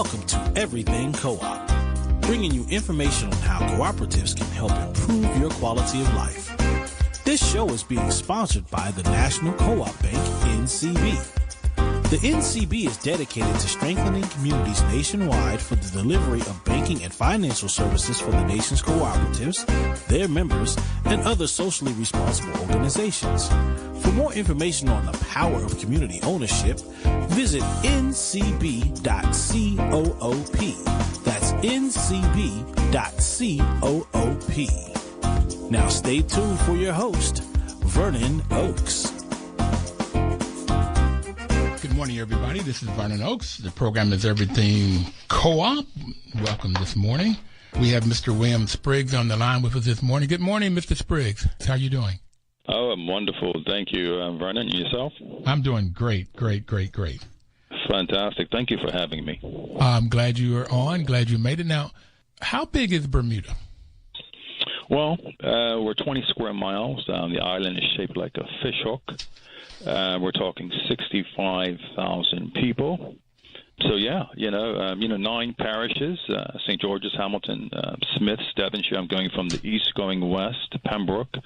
Welcome to Everything Co-op, bringing you information on how cooperatives can help improve your quality of life. This show is being sponsored by the National Co-op Bank, NCB. The NCB is dedicated to strengthening communities nationwide for the delivery of banking and financial services for the nation's cooperatives, their members, and other socially responsible organizations. For more information on the power of community ownership, visit ncb.coop. That's ncb.coop. Now stay tuned for your host, Vernon Oakes. Good morning, everybody. This is Vernon Oakes. The program is Everything Co-op. Welcome this morning. We have Mr. William Spriggs on the line with us this morning. Good morning, Mr. Spriggs. How are you doing? Oh, I'm wonderful. Thank you, Vernon. And yourself? I'm doing great. Fantastic. Thank you for having me. I'm glad you are on. Glad you made it. Now, how big is Bermuda? Well, we're 20 square miles. The island is shaped like a fish hook. We're talking 65,000 people. So, 9 parishes, St. George's, Hamilton, Smiths, Devonshire. I'm going from the east going west, Pembroke,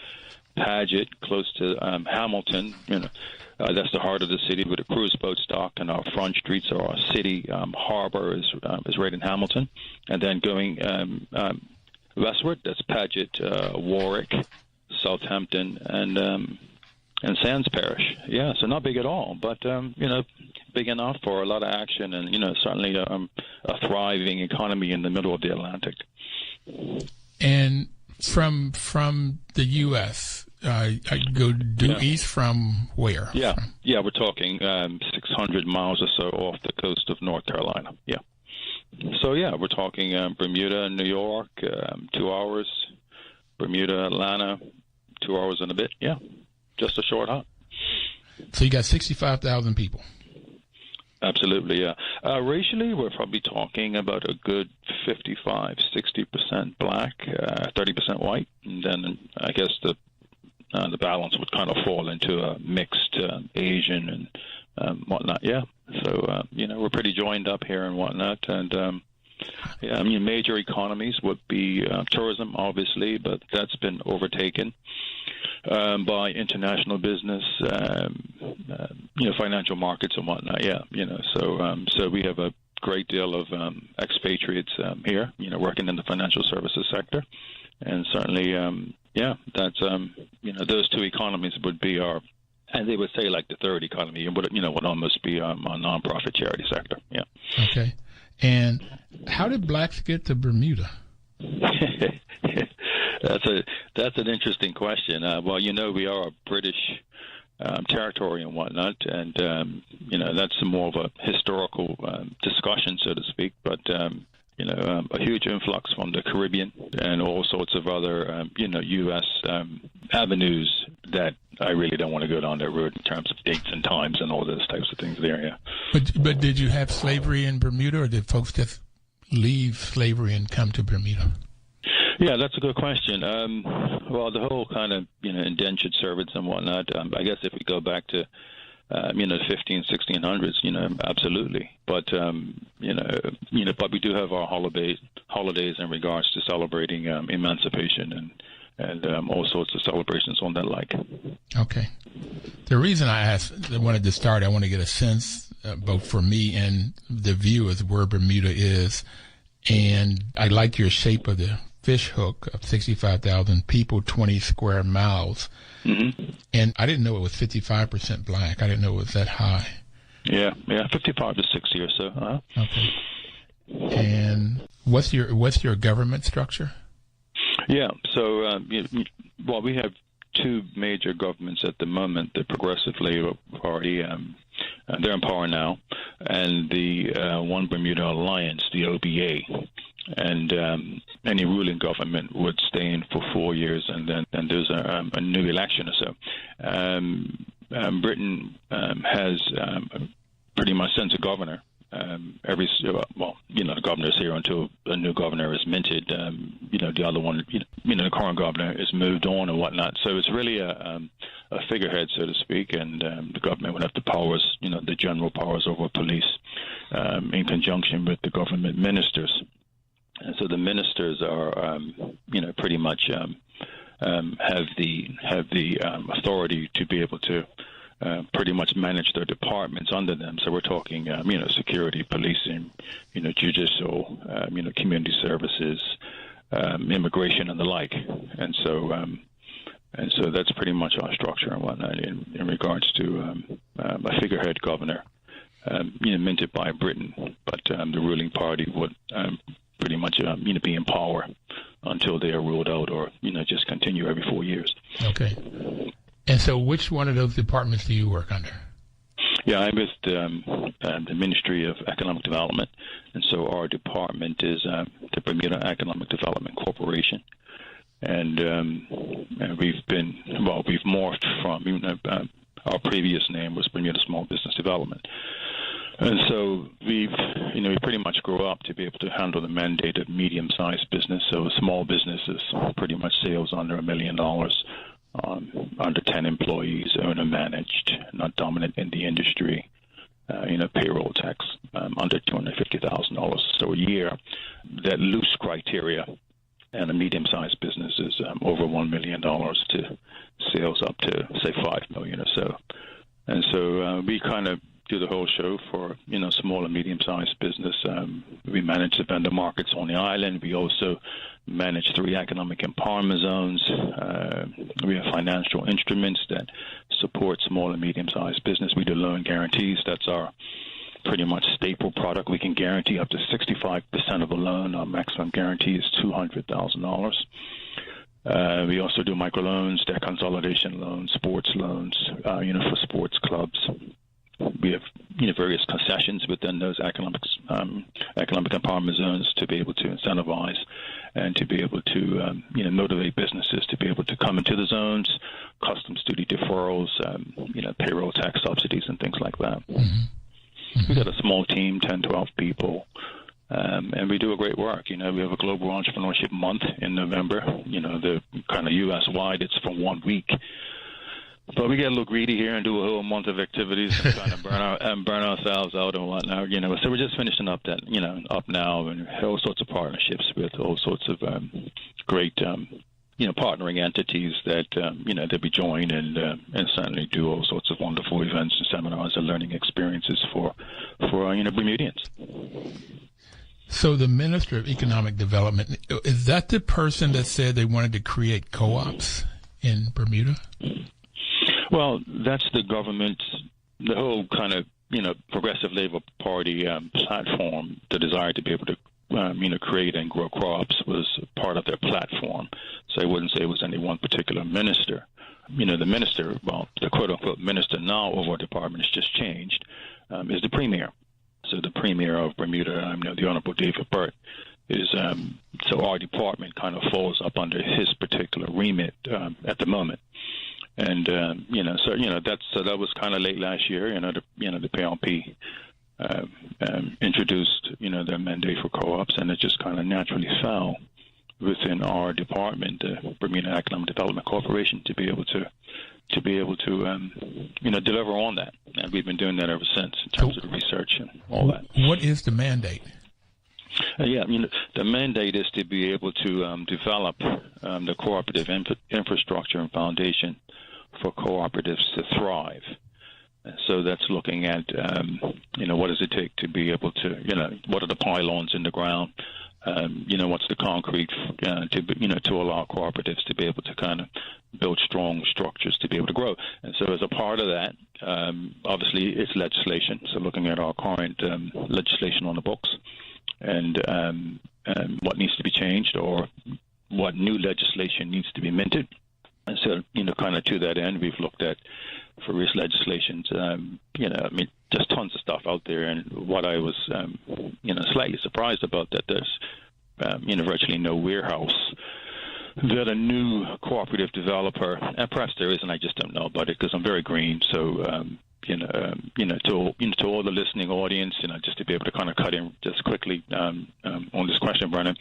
Paget, close to Hamilton. That's the heart of the city with a cruise boat dock, and our front streets are our city harbor is right in Hamilton. And then going westward, that's Paget, Warwick, Southampton, and Sands Parish. Yeah, so not big at all, but, big enough for a lot of action and, certainly a thriving economy in the middle of the Atlantic. And from the U.S., I go due east from where? Yeah, we're talking 600 miles or so off the coast of North Carolina. Yeah. So, we're talking Bermuda, New York, 2 hours, Bermuda, Atlanta, 2 hours and a bit. Yeah. Just a short hop. So you got 65,000 people. Absolutely, yeah. Racially, we're probably talking about a good 55-60% black, 30% white, and then I guess the balance would kind of fall into a mixed Asian and whatnot. Yeah. So we're pretty joined up here and whatnot, and major economies would be tourism, obviously, but that's been overtaken by international business, financial markets and whatnot. Yeah, so we have a great deal of expatriates here, working in the financial services sector, and certainly, that's those two economies would be our, and they would say like the third economy, would almost be our nonprofit charity sector. Yeah. Okay. And how did blacks get to Bermuda? That's an interesting question. We are a British territory and whatnot, and that's more of a historical discussion, so to speak. But a huge influx from the Caribbean and all sorts of other U.S. avenues that I really don't want to go down that road in terms of dates and times and all those types of things there. Yeah. But did you have slavery in Bermuda, or did folks just leave slavery and come to Bermuda? Yeah, that's a good question. The whole kind of, indentured servants and whatnot, I guess if we go back to, the 1600s, absolutely. But, but we do have our holidays in regards to celebrating emancipation and all sorts of celebrations on that like. Okay. The reason I wanted to start, I want to get a sense, both for me and the viewers, where Bermuda is. And I like your shape of the fish hook of 65,000 people, 20 square miles. Mm-hmm. And I didn't know it was 55% black. I didn't know it was that high. Yeah, 55 to 60 or so. Huh? Okay. And what's your government structure? Yeah, so, we have two major governments at the moment, the Progressive Labour Party, they're in power now, and the One Bermuda Alliance, the OBA. And any ruling government would stay in for 4 years, and then there's a new election or so. Britain has pretty much sent a governor the governor's here until a new governor is minted. The other one, the current governor is moved on and whatnot. So it's really a figurehead, so to speak, and the government would have the powers, the general powers over police in conjunction with the government ministers. And so the ministers are, pretty much have the authority to be able to pretty much manage their departments under them. So we're talking, security, policing, judicial, community services, immigration, and the like. And so that's pretty much our structure and whatnot in regards to a figurehead governor, minted by Britain, but the ruling party would pretty much, be in power until they are ruled out, or just continue every 4 years. Okay. And so, which one of those departments do you work under? Yeah, I'm with the Ministry of Economic Development, and so our department is the Bermuda Economic Development Corporation. And we've morphed from, our previous name was Bermuda Small Business Development. And so we pretty much grew up to be able to handle the mandate of medium-sized business. So small businesses, pretty much sales under $1 million, under 10 employees, owner-managed, not dominant in the industry, payroll tax under $250,000 so a year. That loose criteria, and a medium-sized business is over $1 million to sales up to, say, $5 million or so. And so we kind of do the whole show for, small and medium-sized business. We manage the vendor markets on the island. We also manage 3 economic empowerment zones. We have financial instruments that support small and medium-sized business. We do loan guarantees. That's our pretty much staple product. We can guarantee up to 65% of a loan. Our maximum guarantee is $200,000. We also do microloans, debt consolidation loans, sports loans, for sports clubs. We have various concessions within those economic empowerment zones to be able to incentivize and to be able to motivate businesses to be able to come into the zones, customs duty deferrals, payroll tax subsidies and things like that. Mm-hmm. We've got a small team, 10, 12 people, and we do a great work. We have a Global Entrepreneurship Month in November. The kind of U.S.-wide, it's for 1 week. But we get a little greedy here and do a whole month of activities and kind of burn ourselves out and whatnot. So we're just finishing up that, up now, and all sorts of partnerships with all sorts of great, partnering entities that that we join and certainly do all sorts of wonderful events and seminars and learning experiences for Bermudians. So the Minister of Economic Development, is that the person that said they wanted to create co-ops in Bermuda? Well, that's the government, the whole kind of, Progressive Labor Party platform, the desire to be able to, create and grow crops was part of their platform. So I wouldn't say it was any one particular minister. The minister, the quote-unquote minister now of our department has just changed, is the premier. So the premier of Bermuda, the Honorable David Burt, is, so our department kind of falls up under his particular remit at the moment. And that was kind of late last year. The PLP introduced their mandate for co-ops, and it just kind of naturally fell within our department, the Bermuda Economic Development Corporation, to be able to deliver on that. And we've been doing that ever since in terms of the research and all that. What is the mandate? The mandate is to be able to develop the cooperative infrastructure and foundation for cooperatives to thrive. So that's looking at, what does it take to be able to, what are the pylons in the ground? What's the concrete to allow cooperatives to be able to kind of build strong structures to be able to grow. And so as a part of that, obviously it's legislation. So looking at our current legislation on the books and what needs to be changed or what new legislation needs to be minted. And so, kind of to that end, we've looked at various legislations, just tons of stuff out there. And what I was, slightly surprised about that there's, virtually no warehouse that a new cooperative developer, and perhaps there is, and I just don't know about it because I'm very green. So, to all the listening audience, just to be able to kind of cut in just quickly on this question, Vernon,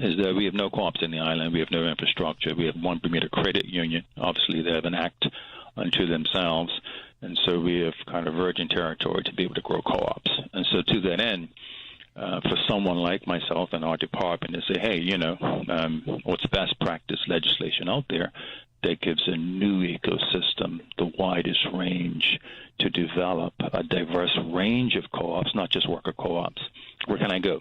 is that we have no co-ops in the island. We have no infrastructure. We have one Bermuda Credit Union. Obviously, they have an act unto themselves. And so we have kind of virgin territory to be able to grow co-ops. And so to that end, for someone like myself and our department to say, hey, what's best practice legislation out there that gives a new ecosystem the widest range to develop a diverse range of co-ops, not just worker co-ops. Where can I go?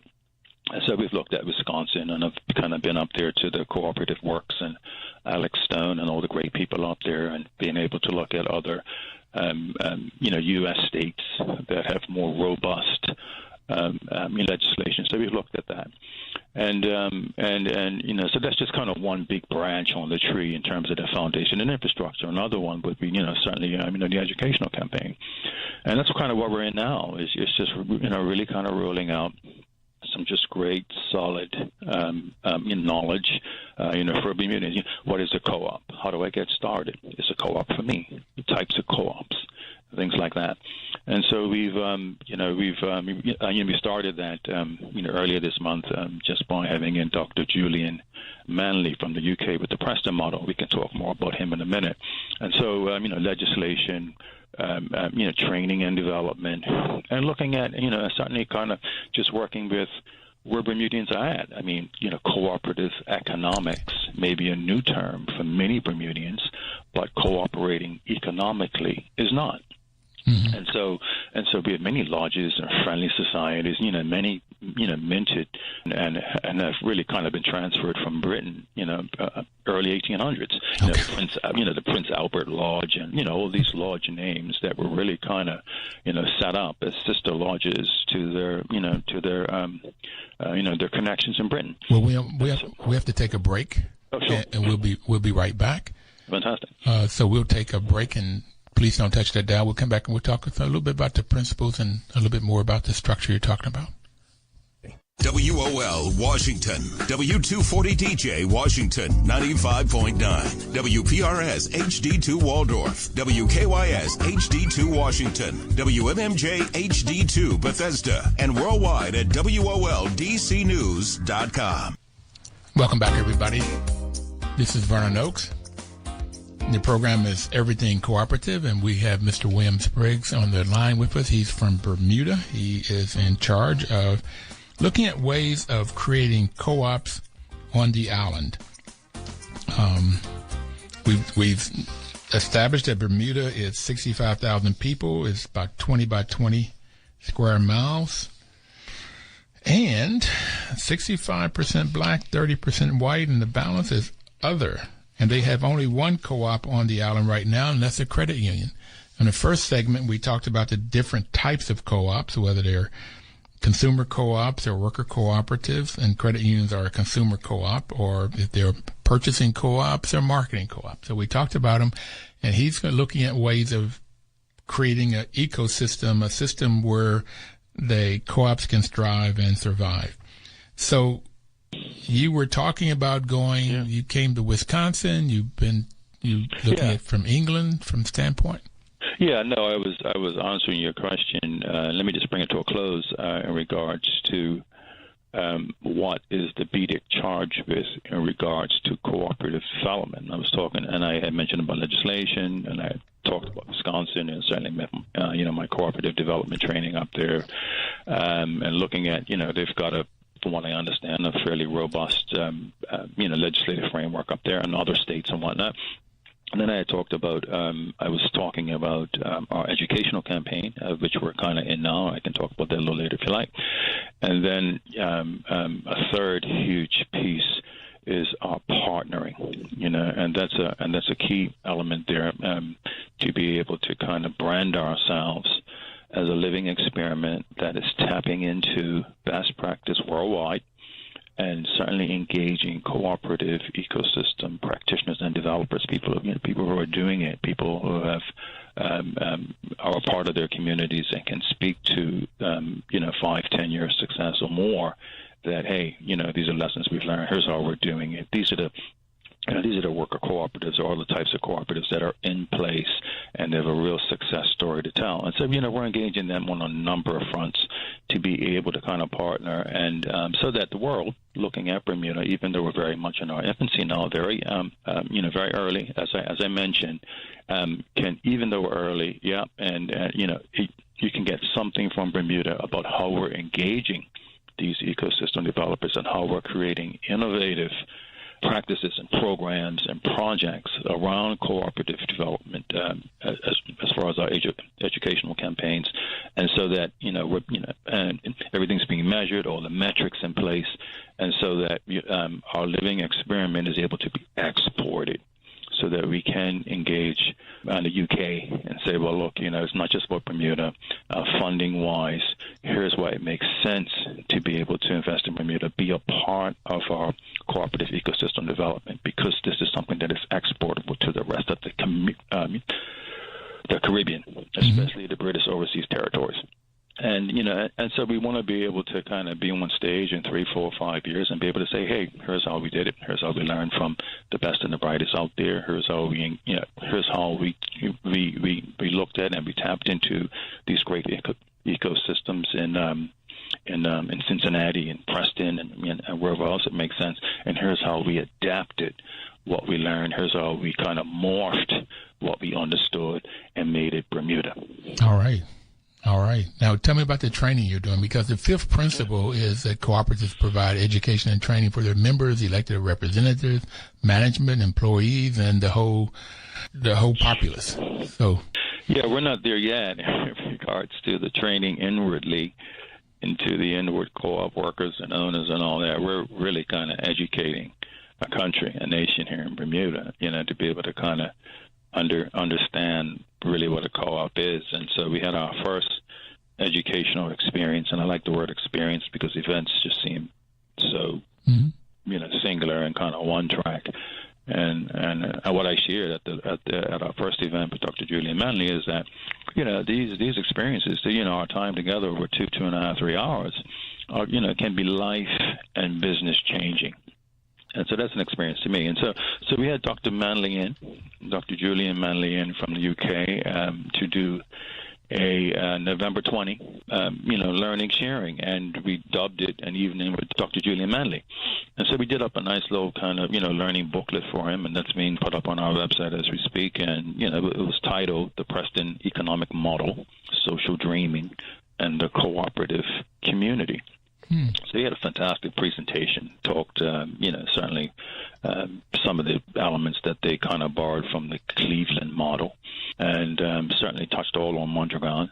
And so we've looked at Wisconsin, and I've kind of been up there to the Cooperative Works and Alex Stone and all the great people up there, and being able to look at other, U.S. states that have more robust legislation. So we've looked at that, and so that's just kind of one big branch on the tree in terms of the foundation and infrastructure. Another one would be, certainly, the educational campaign, and that's kind of what we're in now. It's just, really kind of rolling out some just great, solid knowledge, for Bermuda. What is a co-op? How do I get started? Is a co-op for me? The types of co-ops, things like that. And so we started that, earlier this month, just by having in Dr. Julian Manley from the UK with the Preston model. We can talk more about him in a minute. And so, legislation, training and development, and looking at, certainly kind of just working with where Bermudians are at. Cooperative economics may be a new term for many Bermudians, but cooperating economically is not. Mm-hmm. And so we have many lodges and friendly societies, many, minted and have really kind of been transferred from Britain, early 1800s. Okay. The Prince Albert Lodge and, all these lodge names that were really kind of, set up as sister lodges to their connections in Britain. Well, we have to take a break. Oh, sure. And we'll be right back. Fantastic. So we'll take a break, and please don't touch that dial. We'll come back and we'll talk a little bit about the principles and a little bit more about the structure you're talking about. WOL Washington, W240DJ Washington 95.9, WPRS HD2 Waldorf, WKYS HD2 Washington, WMMJ HD2 Bethesda, and worldwide at WOLDCnews.com. Welcome back, everybody. This is Vernon Oakes. The program is Everything Cooperative, and we have Mr. William Spriggs on the line with us. He's from Bermuda. He is in charge of looking at ways of creating co-ops on the island. We've established that Bermuda is 65,000 people. It's about 20 by 20 square miles. And 65% black, 30% white, and the balance is other. And they have only one co-op on the island right now, and that's a credit union. In the first segment, we talked about the different types of co-ops, whether they're consumer co-ops or worker cooperatives, and credit unions are a consumer co-op, or if they're purchasing co-ops or marketing co-ops. So we talked about them, and he's looking at ways of creating an ecosystem, a system where the co-ops can strive and survive. So you were talking about going, you came to Wisconsin, you looking at from England from standpoint? Yeah, no, I was answering your question. Let me just bring it to a close in regards to what is the BDIC charged with in regards to cooperative development. I was talking, and I had mentioned about legislation, and I talked about Wisconsin, and certainly my cooperative development training up there, and looking at, they've got from what I understand, a fairly robust, legislative framework up there, and other states and whatnot. And then I talked about, I was talking about our educational campaign, which we're kind of in now. I can talk about that a little later if you like. And then a third huge piece is our partnering, and that's a key element there, to be able to kind of brand ourselves as a living experiment that is tapping into best practice worldwide, and certainly engaging cooperative ecosystem practitioners and developers, people who are doing it, people who have are a part of their communities and can speak to 5-10 years success or more. That these are lessons we've learned. Here's how we're doing it. These are the worker cooperatives, or all the types of cooperatives that are in place, and they have a real success story to tell. And so, we're engaging them on a number of fronts to be able to kind of partner, and so that the world, looking at Bermuda, even though we're very much in our infancy now, very early, as I mentioned, can, even though we're early, you can get something from Bermuda about how we're engaging these ecosystem developers and how we're creating innovative practices and programs and projects around cooperative development as far as our educational campaigns, and so that and everything's being measured, all the metrics in place, and so that our living experiment is able to be exported, so that we can engage in the UK and say, well, look, it's not just about Bermuda. Funding-wise, here's why it makes sense to be able to invest in Bermuda, be a part of our cooperative ecosystem development, because this is something that is exportable to the rest of the Caribbean, especially the British Overseas Territories. And, and so we want to be able to kind of be on one stage in 3, 4, 5 years and be able to say, hey, here's how we did it. Here's how we learned from the best and the brightest out there. Here's how here's how we looked at and we tapped into these great ecosystems in Cincinnati and Preston and wherever else it makes sense. And here's how we adapted what we learned. Here's how we kind of morphed what we understood and made it Bermuda. All right. Now, tell me about the training you're doing, because the fifth principle is that cooperatives provide education and training for their members, elected representatives, management, employees, and the whole populace. So, yeah, we're not there yet in regards to the training inwardly into the inward co-op workers and owners and all that. We're really kind of educating a country, a nation here in Bermuda, to be able to kind of understand really what a co-op is. And so we had our first educational experience, and I like the word experience because events just seem so singular and kind of one track. And what I shared at our first event with Dr. Julian Manley is that these experiences, our time together over 2.5, 3 hours, can be life and business changing. And so that's an experience to me. And so we had Dr. Julian Manley in from the UK to do a November 20, learning sharing, and we dubbed it an evening with Dr. Julian Manley. And so we did up a nice little kind of, learning booklet for him, and that's being put up on our website as we speak. And, it was titled The Preston Economic Model, Social Dreaming, and the Cooperative Community. So he had a fantastic presentation, talked, certainly some of the elements that they kind of borrowed from the Cleveland model, and certainly touched all on Mondragon,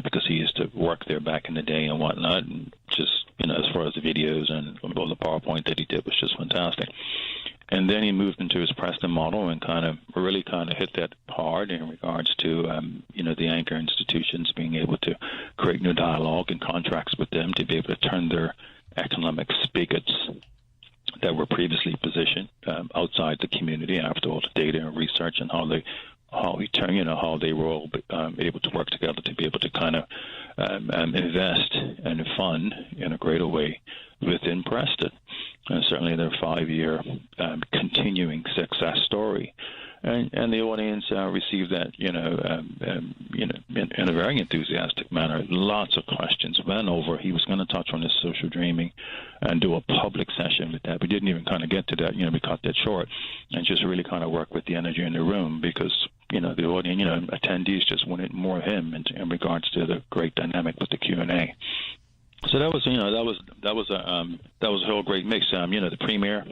because he used to work there back in the day and whatnot, and just, as far as the videos and all the PowerPoint that he did was just fantastic. And then he moved into his Preston model and really hit that hard in regards to, the anchor institutions being able to create new dialogue and contracts with them to be able to turn their economic spigots that were previously positioned outside the community after all the data and research and how they were all able to work together to be able to kind of invest and fund in a greater way within Preston. And certainly their 5-year continuing success story. And the audience received that, in a very enthusiastic manner. Lots of questions. Went over. He was going to touch on this social dreaming and do a public session with that. We didn't even kind of get to that. We cut that short and just really kind of work with the energy in the room because, the audience, attendees just wanted more of him in regards to the great dynamic with the Q&A. So that was a whole great mix. The premier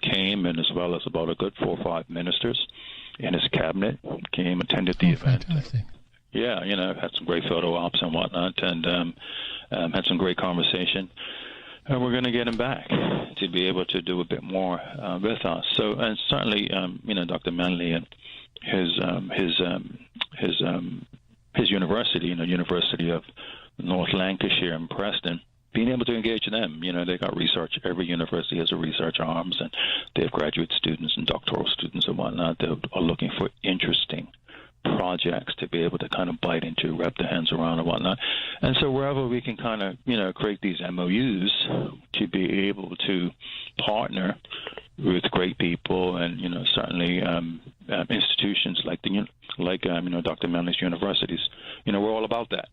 came, and as well as about a good 4 or 5 ministers in his cabinet came, attended the event. Fantastic. Yeah, had some great photo ops and whatnot, and had some great conversation. And we're going to get him back to be able to do a bit more with us. So, and certainly, Dr. Manley and his university, University of North Lancashire and Preston, being able to engage them. They got research. Every university has a research arms, and they have graduate students and doctoral students and whatnot that are looking for interesting projects to be able to kind of bite into, wrap their hands around and whatnot. And so wherever we can kind of, create these MOUs to be able to partner with great people and, certainly institutions like Dr. Manley's universities, we're all about that.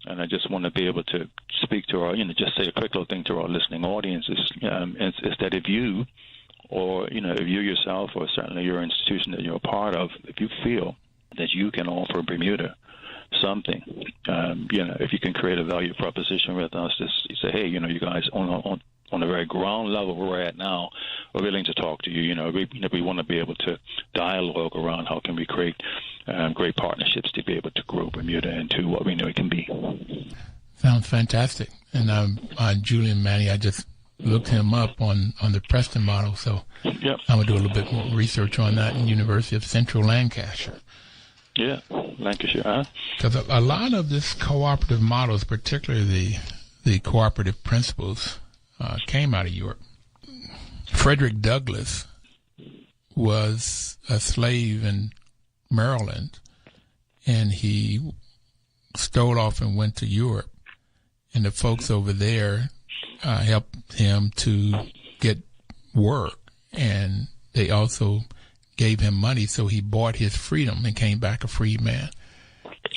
And I just want to be able to speak to our, just say a quick little thing to our listening audiences, is that if you, or, if you yourself, or certainly your institution that you're a part of, if you feel that you can offer Bermuda something. If you can create a value proposition with us, just say, hey, you guys on the very ground level where we're at now, we're willing to talk to you. We want to be able to dialogue around how can we create great partnerships to be able to grow Bermuda into what we know it can be. Sounds fantastic. And Julian Manny, I just looked him up on the Preston model, so yep. I'm going to do a little bit more research on that in University of Central Lancashire. Yeah, Lancashire. Because a lot of this cooperative models, particularly the cooperative principles, came out of Europe. Frederick Douglass was a slave in Maryland, and he stole off and went to Europe, and the folks over there helped him to get work, and they also gave him money, so he bought his freedom and came back a freed man.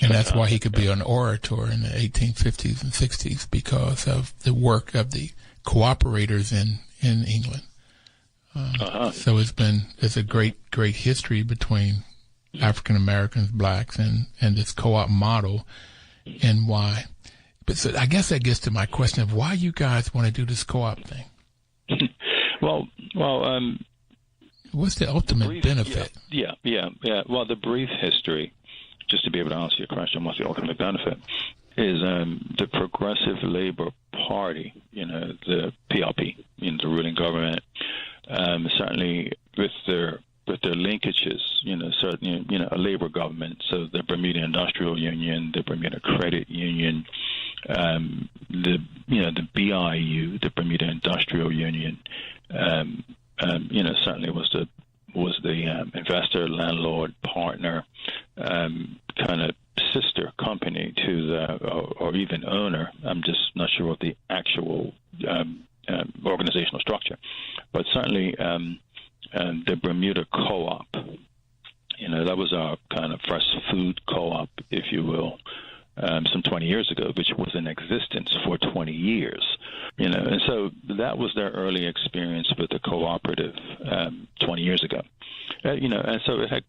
And that's why he could be an orator in the 1850s and 60s, because of the work of the cooperators in England. So it's a great history between African Americans, blacks, and this co-op model, and why. But so I guess that gets to my question of why you guys want to do this co-op thing. Well. What's the ultimate benefit? Yeah. Well, the brief history, just to be able to answer your question, what's the ultimate benefit, is the Progressive Labor Party, the PLP, the ruling government, certainly with their linkages, certainly, a labor government, so the Bermuda Industrial Union, the Bermuda Credit Union, the BIU, the Bermuda Industrial Union, certainly was the investor, landlord, partner, kind of sister company to or even owner. I'm just not sure of the actual organizational structure, but certainly the Bermuda Co-op. That was our kind of first food co-op, if you will, some 20 years ago, which was in existence for 20 years. And so that was their early experience with the cooperative 20 years ago. And so it had,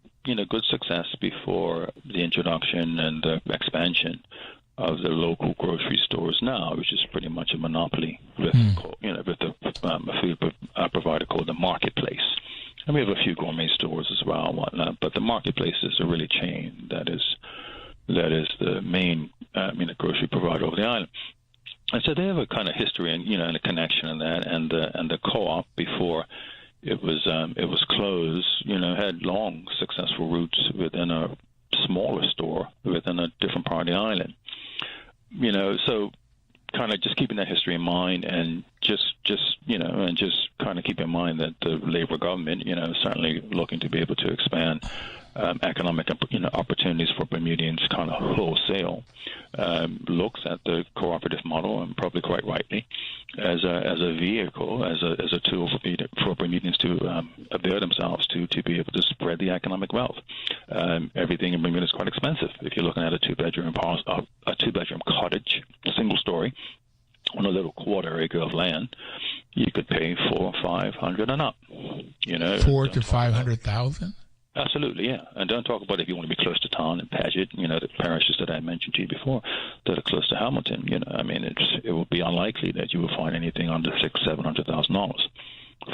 good success before the introduction and the expansion of the local grocery stores now, which is pretty much a monopoly with, with the food provider called the Marketplace. And we have a few gourmet stores as well and whatnot, but the Marketplace is a really chain that is the main grocery provider over the island. And so they have a kind of history and and a connection in that, and the co-op before it was closed, had long successful roots within a smaller store within a different part of the island. So kind of just keeping that history in mind, and just kind of keep in mind that the labor government, certainly looking to be able to expand economic opportunities for Bermudians kind of wholesale, looks at the cooperative model, and probably quite rightly, as a vehicle, as a tool for Bermudians to avail themselves to be able to spread the economic wealth. Everything in Bermuda is quite expensive. If you're looking at a two-bedroom cottage, single story, on a little quarter acre of land, you could pay $400,000-$500,000 and up. $400,000 to $500,000. Absolutely, yeah. And don't talk about if you want to be close to town and Paget, the parishes that I mentioned to you before that are close to Hamilton. It would be unlikely that you will find anything under $600,000-$700,000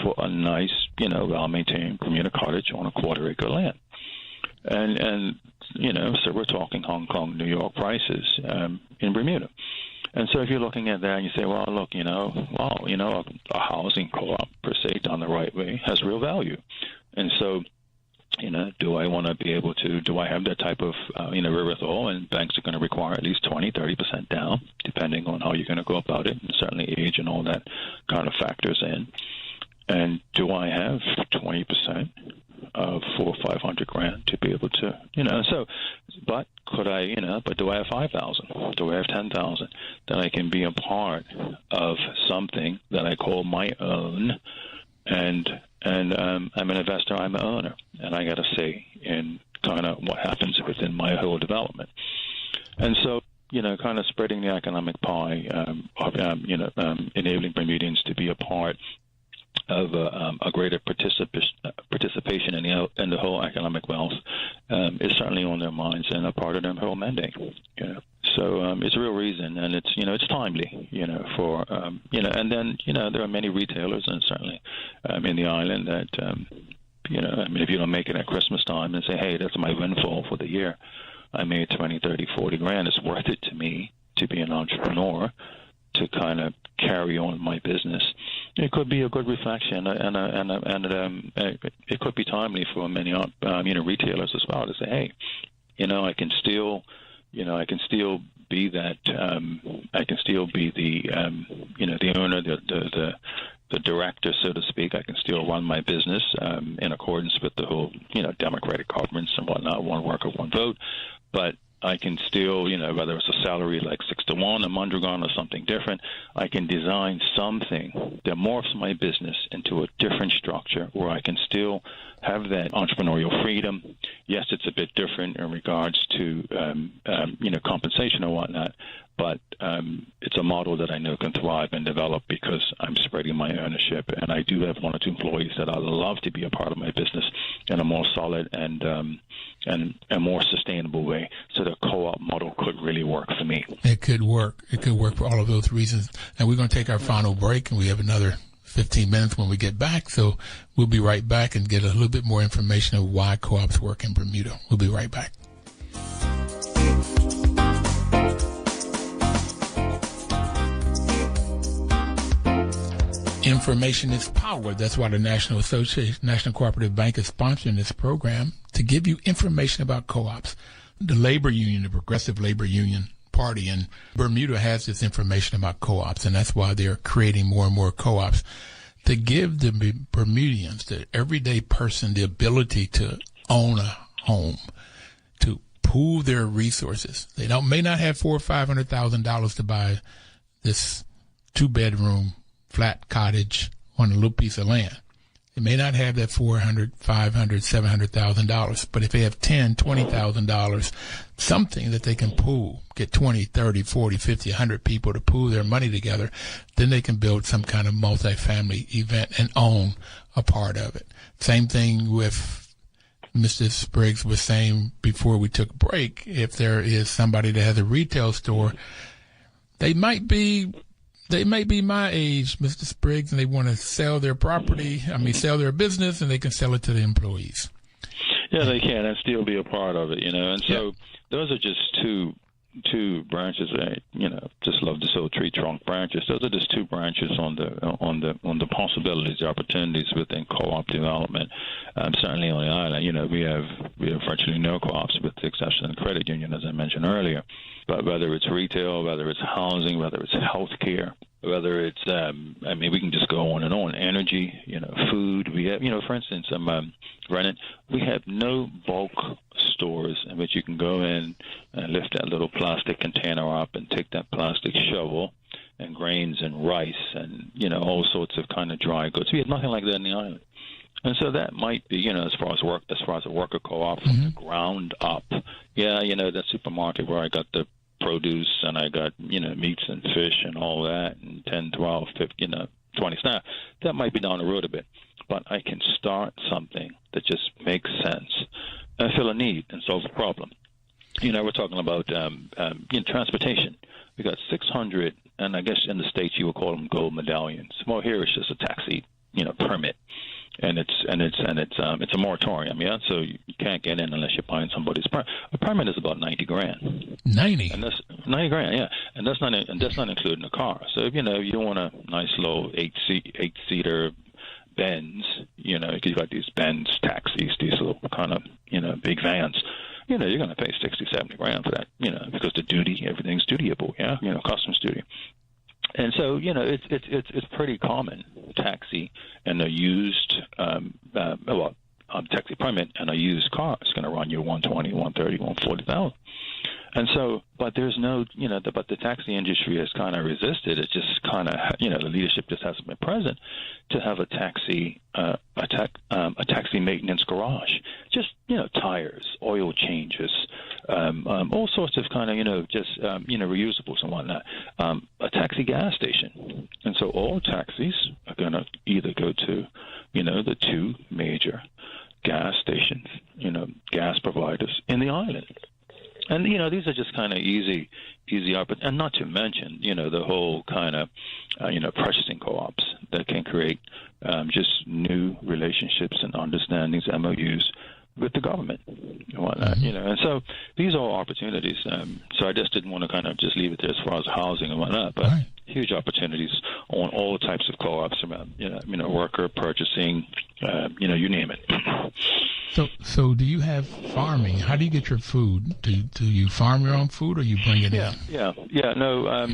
for a nice, well-maintained Bermuda cottage on a quarter acre land. And so we're talking Hong Kong, New York prices in Bermuda. And so if you're looking at that and you say, well, look, a housing co-op per se done the right way has real value. And so, do I want to be able to, do I have that type of, wherewithal? And banks are going to require at least 20-30% down, depending on how you're going to go about it, and certainly age and all that kind of factors in. And do I have 20% of $400,000 or $500,000 to be able to, but could I, but do I have 5,000? Do I have 10,000 that I can be a part of something that I call my own? And I'm an investor, I'm an owner, and I got to say in kind of what happens within my whole development. And so, kind of spreading the economic pie, enabling Bermudians to be a part a greater participation in the whole economic wealth is certainly on their minds and a part of their whole mandate. So it's a real reason, and it's timely, for and then there are many retailers, and certainly in the island that if you don't make it at Christmas time and say, hey, that's my windfall for the year, I made 20, 30, 40 grand. It's worth it to me to be an entrepreneur, to kind of carry on my business. It could be a good reflection, and it could be timely for many retailers as well to say, hey, I can still be that. I can still be the owner, the director, so to speak. I can still run my business in accordance with the whole democratic governance and whatnot, one worker, one vote, but I can still, whether it's a salary like 6-to-1, a Mondragon, or something different, I can design something that morphs my business into a different structure where I can still have that entrepreneurial freedom. Yes, it's a bit different in regards to, compensation or whatnot, but it's a model that I know can thrive and develop because I'm spreading my ownership, and I do have 1 or 2 employees that I love to be a part of my business in a more solid and a more sustainable way. So the co-op model could really work for me. It could work. It could work for all of those reasons. And we're going to take our final break, and we have another 15 minutes when we get back. So we'll be right back and get a little bit more information of why co-ops work in Bermuda. We'll be right back. Information is power. That's why the National Cooperative Bank is sponsoring this program, to give you information about co-ops. The labor union, the Progressive Labor Union Party in Bermuda, has this information about co-ops, and that's why they're creating more and more co-ops to give the Bermudians, the everyday person, the ability to own a home, to pool their resources. They may not have $400,000 or $500,000 to buy this 2-bedroom flat cottage on a little piece of land. They may not have that $400,000, $500,000, $700,000, but if they have $10,000, $20,000, something that they can pool, get 20, 30, 40, 50, 100 people to pool their money together, then they can build some kind of multifamily event and own a part of it. Same thing with Mr. Spriggs was saying before we took a break. If there is somebody that has a retail store, they might be my age, Mr. Spriggs, and they want to sell their sell their business, and they can sell it to the employees. Yeah, they can, and still be a part of it, And so those are just two branches. Just love this old tree trunk branches. Those are just 2 branches on the possibilities, the opportunities within co-op development. Certainly on the island, we have virtually no co-ops, with the exception of the credit union, as I mentioned earlier. But whether it's retail, whether it's housing, whether it's healthcare, whether it's we can just go on and on. Energy, food. We have, for instance, Vernon, we have no bulk stores in which you can go in and lift that little plastic container up and take that plastic shovel and grains and rice and all sorts of kind of dry goods. We have nothing like that in the island. And so that might be, as far as a worker co-op from the ground up. Yeah, that supermarket where I got the produce and I got, meats and fish and all that, and 10, 12, 15, 20 staff. That might be down the road a bit. But I can start something that just makes sense and fill a need and solve a problem. We're talking about transportation. We got 600, and I guess in the States you would call them gold medallions. Well, here it's just a taxi, permit. And it's a moratorium, yeah. So you can't get in unless you're buying somebody's permit. A permit is about $90,000. 90. And that's $90,000, yeah. And that's not including the car. So if you want a nice little 8-seater Benz, because you've got these Benz taxis, these little kind of big vans. You're going to pay $60,000-$70,000 for that, because the duty, everything's dutiable, yeah. Customs duty. And so, it's pretty common, taxi and a used, taxi permit and a used car is going to run you $120,000, $130,000, $140,000. And so, but there's no, but the taxi industry has kind of resisted. It's just kind of, the leadership just hasn't been present to have a taxi maintenance garage. Just, tires, oil changes, all sorts of kind of, reusables and whatnot. A taxi gas station. And so all taxis are going to either go to, the two major gas stations, gas providers in the island. And, these are just kind of easy and not to mention, the whole kind of, purchasing co-ops that can create just new relationships and understandings, MOUs with the government and whatnot, and so these are all opportunities. So I just didn't want to kind of just leave it there as far as housing and whatnot, but huge opportunities on all types of co-ops around, worker purchasing, you name it. So do you have farming? How do you get your food? Do you farm your own food, or you bring it in? Yeah. No,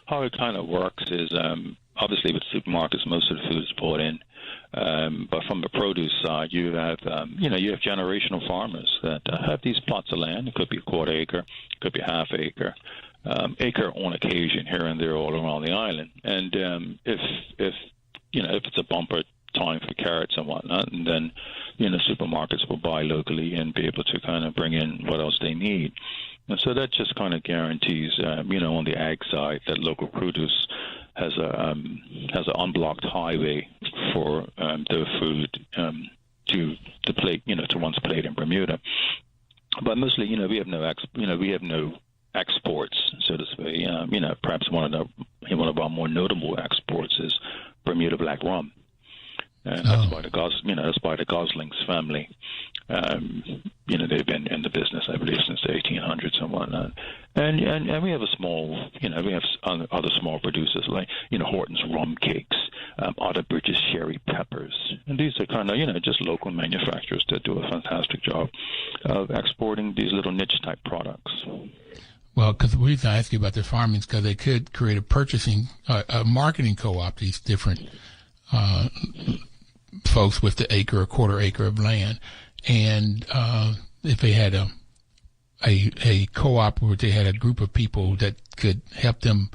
how it kind of works is obviously with supermarkets, most of the food is bought in. But from the produce side, you have generational farmers that have these plots of land. It could be a quarter acre, it could be half acre, acre on occasion here and there all around the island. And if it's a bumper time for carrots and whatnot, and then supermarkets will buy locally and be able to kind of bring in what else they need. And so that just kind of guarantees, on the ag side, that local produce has an unblocked highway for the food to plate, to one's plate in Bermuda. But mostly, we have no exports, so to speak. Perhaps one of our more notable exports is Bermuda black rum. And that's by the Gosling's family. They've been in the business, I believe, since the 1800s and whatnot. And we have a small, we have other small producers like, Horton's rum cakes, Otter Bridges sherry peppers. And these are kind of, just local manufacturers that do a fantastic job of exporting these little niche type products. Well, because the reason I ask you about the farming is because they could create a marketing co-op, these different folks with the acre or quarter acre of land, and if they had a co-op where they had a group of people that could help them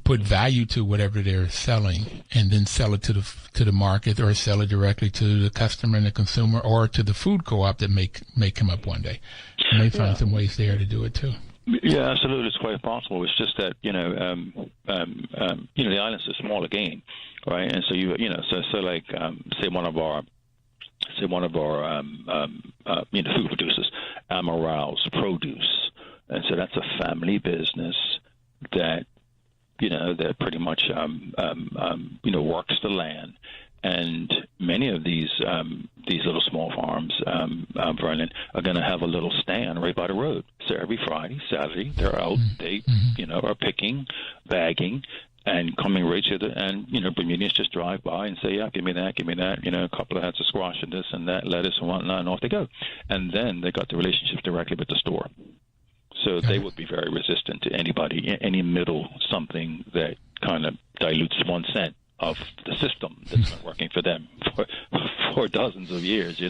put value to whatever they're selling, and then sell it to the market, or sell it directly to the customer and the consumer, or to the food co-op that may come up one day. And they find some ways there to do it too. Yeah, absolutely. It's quite possible. It's just that the island's a smaller game, right? And so say one of our food producers, Amaral's Produce, and so that's a family business that that pretty much works the land. And many of these little small farms, Vernon, are going to have a little stand right by the road. So every Friday, Saturday, they're out. They, are picking, bagging, and coming right to and Bermudians just drive by and say, yeah, give me that, a couple of heads of squash and this and that, lettuce and whatnot, and off they go. And then they got the relationship directly with the store. So they would be very resistant to any middle something that kind of dilutes 1 cent of the system that's been working for them for dozens of years,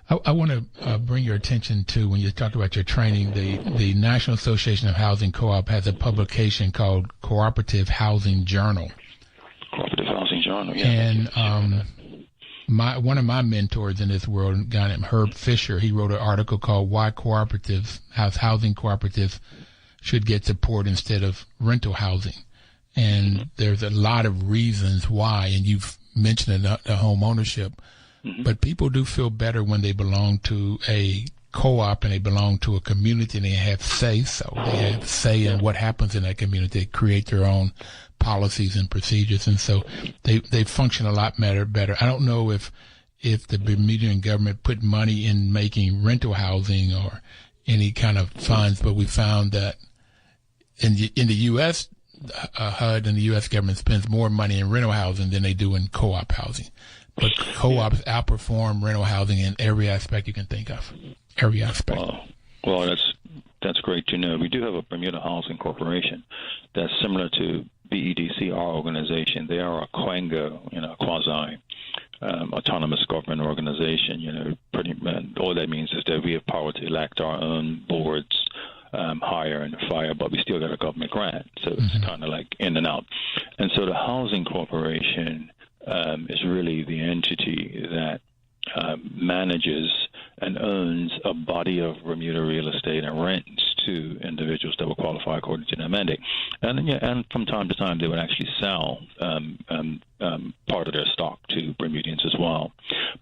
I want to bring your attention to, when you talked about your training, the National Association of Housing Co-op has a publication called Cooperative Housing Journal. Cooperative Housing Journal, yeah. And one of my mentors in this world, a guy named Herb Fisher, he wrote an article called Why Housing Cooperatives Should Get Support Instead of Rental Housing. And there's a lot of reasons why, and you've mentioned the home ownership, but people do feel better when they belong to a co-op and they belong to a community and they have say in what happens in that community. They create their own policies and procedures, and so they function a lot better. I don't know if the Bermudian government put money in making rental housing or any kind of funds, but we found that in the U.S., HUD and the U.S. government spends more money in rental housing than they do in co-op housing. But co-ops outperform rental housing in every aspect you can think of. Every aspect. Well, that's great to know. We do have a Bermuda Housing Corporation that's similar to BEDC, our organization. They are a quango, quasi autonomous government organization. All that means is that we have power to elect our own boards, hire and fire, but we still got a government grant, so it's kind of like in and out. And so the Housing Corporation is really the entity that manages and owns a body of Bermuda real estate and rents to individuals that will qualify according to their mandate. And from time to time, they would actually sell part of their stock to Bermudians as well.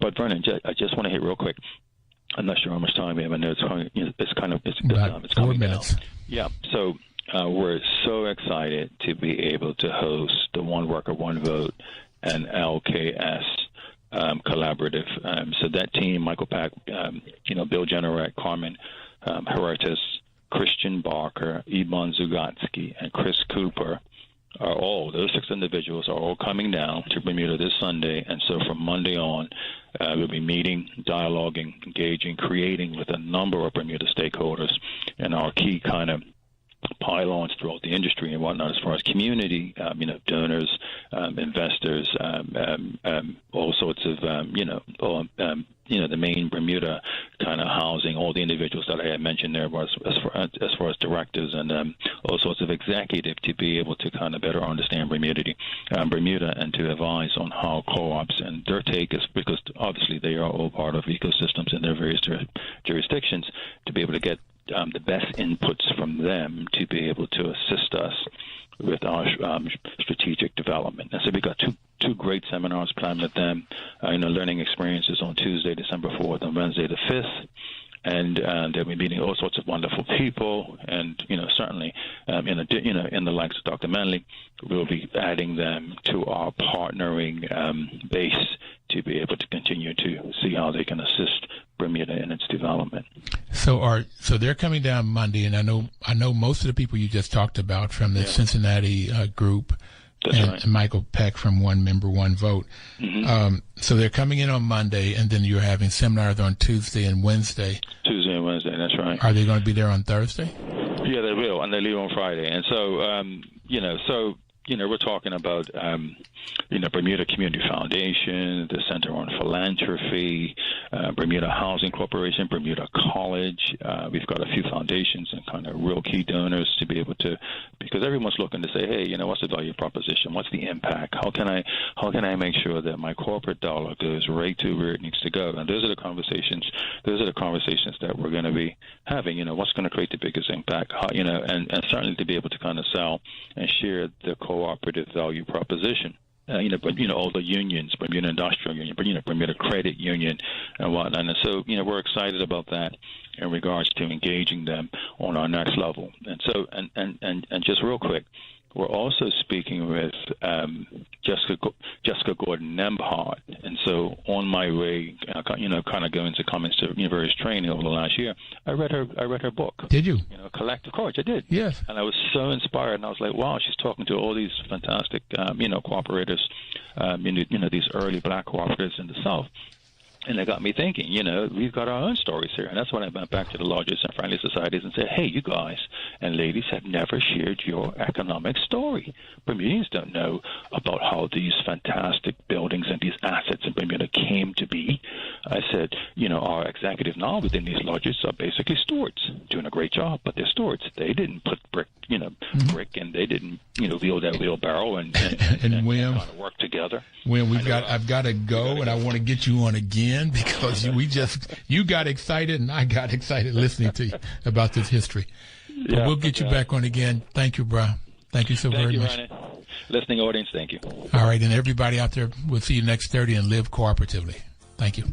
But Vernon, I just want to hit real quick. I'm not sure how much time we have. I know it's about 4 minutes. Yeah. So we're so excited to be able to host the One Worker, One Vote and LKS collaborative. So that team, Michael Pack, Bill Generette, Carmen Huertas, Christian Barker, Ivan Zugatsky, and Chris Cooper those 6 individuals are all coming down to Bermuda this Sunday. And so from Monday on, we'll be meeting, dialoguing, engaging, creating with a number of Bermuda stakeholders and our key kind of pylons throughout the industry and whatnot, as far as community, donors, investors, all sorts of, the main Bermuda kind of housing, all the individuals that I had mentioned there, as far as directors and all sorts of executive, to be able to kind of better understand Bermuda and to advise on how co-ops and their take is, because obviously they are all part of ecosystems in their various jurisdictions, to be able to get the best inputs from them to be able to assist us with our strategic development. And so we got two great seminars planned with them, learning experiences on Tuesday, December 4th, and Wednesday the 5th. And they'll be meeting all sorts of wonderful people, and certainly in the likes of Dr. Manley, we'll be adding them to our partnering base to be able to continue to see how they can assist Bermuda in its development. So they're coming down Monday, and I know most of the people you just talked about from the Cincinnati group. And Michael Peck from One Member, One Vote. Mm-hmm. So they're coming in on Monday, and then you're having seminars on Tuesday and Wednesday. Tuesday and Wednesday, that's right. Are they going to be there on Thursday? Yeah, they will, and they leave on Friday. And so, we're talking about, Bermuda Community Foundation, the Center on Philanthropy, Bermuda Housing Corporation, Bermuda College. We've got a few foundations and kind of real key donors to be able to, because everyone's looking to say, hey, what's the value proposition? What's the impact? How can I make sure that my corporate dollar goes right to where it needs to go? And those are the conversations that we're going to be having. What's going to create the biggest impact? And certainly to be able to kind of sell and share the cooperative value proposition. All the unions, Bermuda Industrial Union, Bermuda Credit Union, and whatnot. And so, we're excited about that in regards to engaging them on our next level. And so, and just real quick, we're also speaking with Jessica Gordon-Nembhard. And so, on my way, kind of going to comments to various training over the last year, I read her book. Did you? Collective Courage. I did. Yes. And I was so inspired, and I was like, wow, she's talking to all these fantastic, cooperatives, these early black cooperatives in the South. And it got me thinking, we've got our own stories here. And that's when I went back to the largest and friendly societies and said, hey, you guys and ladies have never shared your economic story. Bermudians don't know about how these fantastic buildings and these assets in Bermuda came to be. I said, our executive now within these lodges are basically stewards, doing a great job, but they're stewards. They didn't put brick, and they didn't, wheel that wheelbarrow and William, kind of work together. William, I've got to go, and I want to get you on again because you got excited and I got excited listening to you about this history. But we'll get you back on again. Thank you, bro. Thank you very much. Ryan. Listening audience, thank you. All right, and everybody out there, we'll see you next Thursday and live cooperatively. Thank you.